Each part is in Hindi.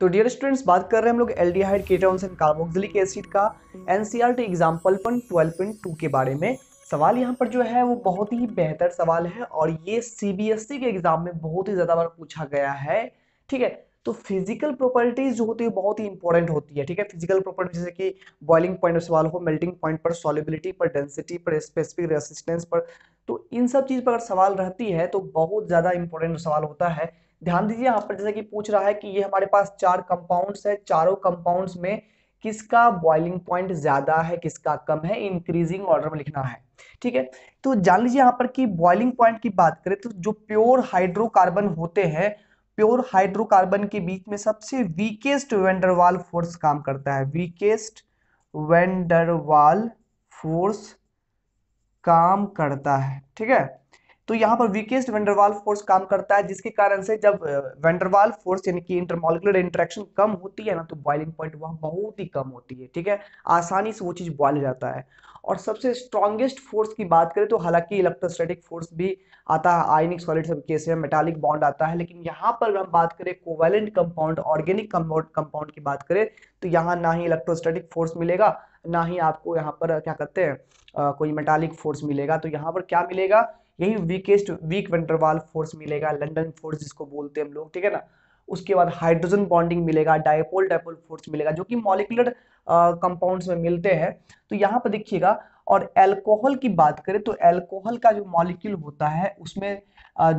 तो डियर स्टूडेंट्स, बात कर रहे हैं हम लोग aldehyde ketones and carboxylic acid का एनसीईआरटी एग्जाम्पल 12.2 के बारे में। सवाल यहाँ पर जो है वो बहुत ही बेहतर सवाल है और ये सीबीएसई के एग्जाम में बहुत ही ज्यादा बार पूछा गया है। ठीक है, तो फिजिकल प्रॉपर्टीज जो होती है बहुत ही इंपॉर्टेंट होती है। ठीक है, फिजिकल प्रॉपर्टी जैसे कि बॉइलिंग पॉइंट पर सवाल हो, मेल्टिंग पॉइंट पर, सॉल्युबिलिटी पर, डेंसिटी पर, स्पेसिफिक रेसिस्टेंस पर, तो इन सब चीज पर अगर सवाल रहती है तो बहुत ज्यादा इंपॉर्टेंट सवाल होता है। ध्यान दीजिए यहाँ पर जैसे कि पूछ रहा है कि ये हमारे पास 4 कंपाउंड्स है, चारों कंपाउंड्स में किसका बॉइलिंग पॉइंट ज्यादा है, किसका कम है, इंक्रीजिंग ऑर्डर में लिखना है। ठीक है, तो जान लीजिए यहाँ पर कि बॉइलिंग पॉइंट की बात करें तो जो प्योर हाइड्रोकार्बन होते हैं, प्योर हाइड्रोकार्बन के बीच में सबसे वीकेस्ट वेंडरवाल फोर्स काम करता है। वीकेस्ट वेंडरवाल फोर्स काम करता है। ठीक है, तो यहाँ पर वीकेस्ट वेंडरवाल फोर्स काम करता है, जिसके कारण से जब वेंडरवाल फोर्स यानी कि इंटरमॉलिक्यूलर इंटरेक्शन कम होती है ना, तो बॉइलिंग पॉइंट वह बहुत ही कम होती है। ठीक है, आसानी से वो चीज बॉयल हो जाता है। और सबसे स्ट्रॉन्गेस्ट फोर्स की बात करें तो हालांकि इलेक्ट्रोस्टैटिक फोर्स भी आता है, आयनिक सॉलिड सब केस में मेटालिक बॉन्ड आता है, लेकिन यहाँ पर हम बात करें कोवैलेंट कंपाउंड, ऑर्गेनिक कंपाउंड की बात करें तो यहाँ ना ही इलेक्ट्रोस्टैटिक फोर्स मिलेगा, ना ही आपको यहाँ पर क्या कहते हैं कोई मेटालिक फोर्स मिलेगा। तो यहाँ पर क्या मिलेगा, यही वीक वेंडरवाल फोर्स मिलेगा, लंदन फोर्स जिसको बोलते हैं हम लोग। ठीक है ना, उसके बाद हाइड्रोजन बॉन्डिंग मिलेगा, डायपोल डायपोल फोर्स मिलेगा, जो कि मॉलिक्यूलर कंपाउंड्स में मिलते हैं। तो यहाँ पर देखिएगा, और अल्कोहल की बात करें तो अल्कोहल का जो मॉलिक्यूल होता है उसमें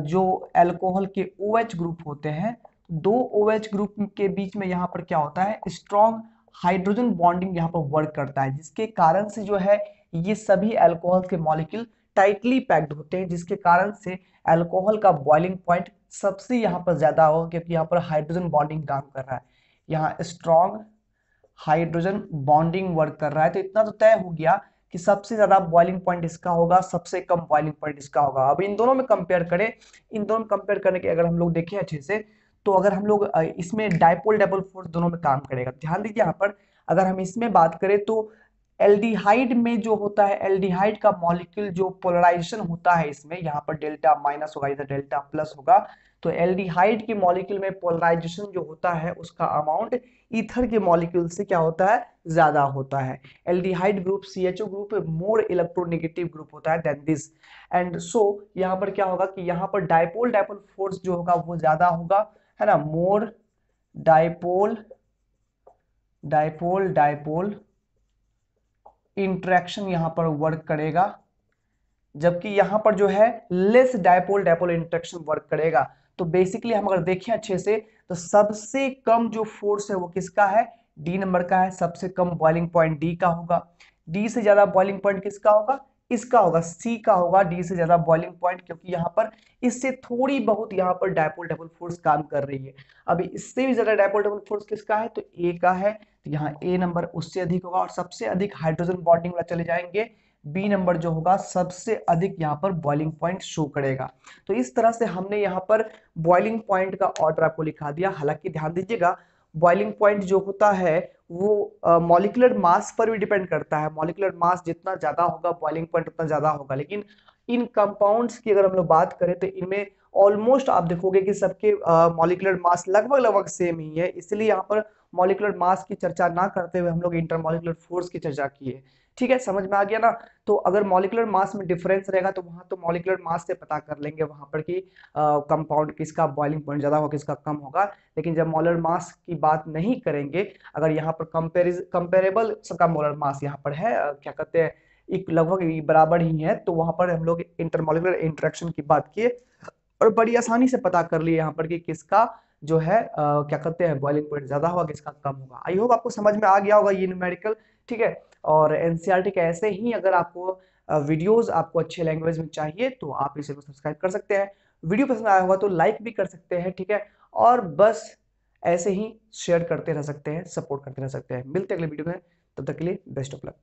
जो अल्कोहल के OH ग्रुप होते हैं, दो OH ग्रुप के बीच में यहाँ पर क्या होता है, स्ट्रॉन्ग हाइड्रोजन बॉन्डिंग यहाँ पर वर्क करता है, जिसके कारण से जो है ये सभी अल्कोहल के मॉलिक्यूल टाइटली पैक्ड होते हैं, जिसके कारण से अल्कोहल का बॉइलिंग पॉइंट सबसे यहाँ पर ज्यादा होगा, क्योंकि यहाँ पर हाइड्रोजन बॉन्डिंग काम कर रहा है, यहाँ स्ट्रॉन्ग हाइड्रोजन बॉन्डिंग वर्क कर रहा है। तो इतना तो तय हो गया कि सबसे ज्यादा बॉइलिंग पॉइंट इसका होगा, सबसे कम बॉइलिंग पॉइंट इसका होगा। अब इन दोनों में कंपेयर करें, इन दोनों में कंपेयर करने के अगर हम लोग देखें अच्छे से, तो अगर हम लोग इसमें डायपोल डायपोल फोर्स दोनों में काम करेगा। ध्यान दीजिए यहाँ पर अगर हम इसमें बात करें तो एल्डिहाइड में जो होता है, एल्डिहाइड का मॉलिक्यूल जो पोलराइजेशन होता है इसमें, यहाँ पर डेल्टा माइनस होगा, इधर डेल्टा प्लस होगा। तो एल्डिहाइड के मॉलिक्यूल में पोलराइजेशन जो होता है उसका अमाउंट ईथर के मॉलिक्यूल से क्या होता है, ज्यादा होता है। Aldehyde group CHO group more electronegative group होता है देन दिस, एंड सो यहाँ पर क्या होगा कि यहाँ पर डायपोल डायपोल फोर्स जो होगा वो ज्यादा होगा, है ना, मोर डायपोल डायपोल डायपोल इंटरेक्शन यहाँ पर वर्क करेगा, जबकि यहाँ पर जो है less dipole dipole interaction work करेगा। तो बेसिकली हम अगर देखें अच्छे से तो सबसे कम जो फोर्स है वो किसका है, D नंबर का है। सबसे कम बॉइलिंग पॉइंट D का होगा। D से ज्यादा बॉइलिंग पॉइंट किसका होगा, इसका होगा, C का होगा, D से ज्यादा बॉइलिंग पॉइंट, क्योंकि यहाँ पर इससे थोड़ी बहुत यहाँ पर डायपोल डायपोल फोर्स काम कर रही है। अभी इससे भी ज्यादा डायपोल डायपोल फोर्स किसका है, तो A का है, तो यहाँ A नंबर उससे अधिक होगा। और सबसे अधिक हाइड्रोजन बॉन्डिंग वाला चले जाएंगे, B नंबर जो होगा सबसे अधिक यहाँ पर बॉइलिंग पॉइंट शो करेगा। तो इस तरह से हमने यहाँ पर बॉइलिंग पॉइंट का ऑर्डर आपको लिखा दिया। हालांकि ध्यान दीजिएगा, बॉइलिंग पॉइंट जो होता है वो मॉलिक्यूलर मास पर भी डिपेंड करता है। मॉलिक्यूलर मास जितना ज्यादा होगा बॉइलिंग पॉइंट उतना ज्यादा होगा। लेकिन इन कंपाउंड्स की अगर हम लोग बात करें तो इनमें ऑलमोस्ट आप देखोगे कि सबके मॉलिक्यूलर मास लगभग लगभग सेम ही है। इसलिए यहाँ पर मॉलिक्यूलर मास की चर्चा ना करते हुए हम लोग इंटरमॉलिक्यूलर फोर्स की चर्चा की है। ठीक है, समझ में आ गया ना। तो अगर मॉलिक्यूलर मास में डिफरेंस रहेगा तो वहां तो मॉलिक्यूलर मास से पता कर लेंगे वहां पर कि कंपाउंड किसका बॉइलिंग पॉइंट ज्यादा होगा, किसका कम होगा। लेकिन जब मोलर मास की बात नहीं करेंगे, अगर यहाँ पर कंपेरेबल सबका मोलर मास यहाँ पर है क्या कहते हैं, एक लगभग बराबर ही है, तो वहां पर हम लोग इंटरमॉलिक्यूलर इंटरेक्शन की बात किए और बड़ी आसानी से पता कर लिए यहाँ पर कि किसका जो है क्या कहते हैं बॉइलिंग पॉइंट ज्यादा होगा, किसका कम होगा। आई होप आपको समझ में आ गया होगा ये न्यूमेरिकल। ठीक है, और एनसीईआरटी के ऐसे ही अगर आपको वीडियोस आपको अच्छे लैंग्वेज में चाहिए तो आप इसे सब्सक्राइब कर सकते हैं। वीडियो पसंद आया होगा तो लाइक भी कर सकते हैं। ठीक है, और बस ऐसे ही शेयर करते रह सकते हैं, सपोर्ट करते रह सकते हैं। मिलते हैं अगले वीडियो में, तब तक के लिए बेस्ट ऑफ लक।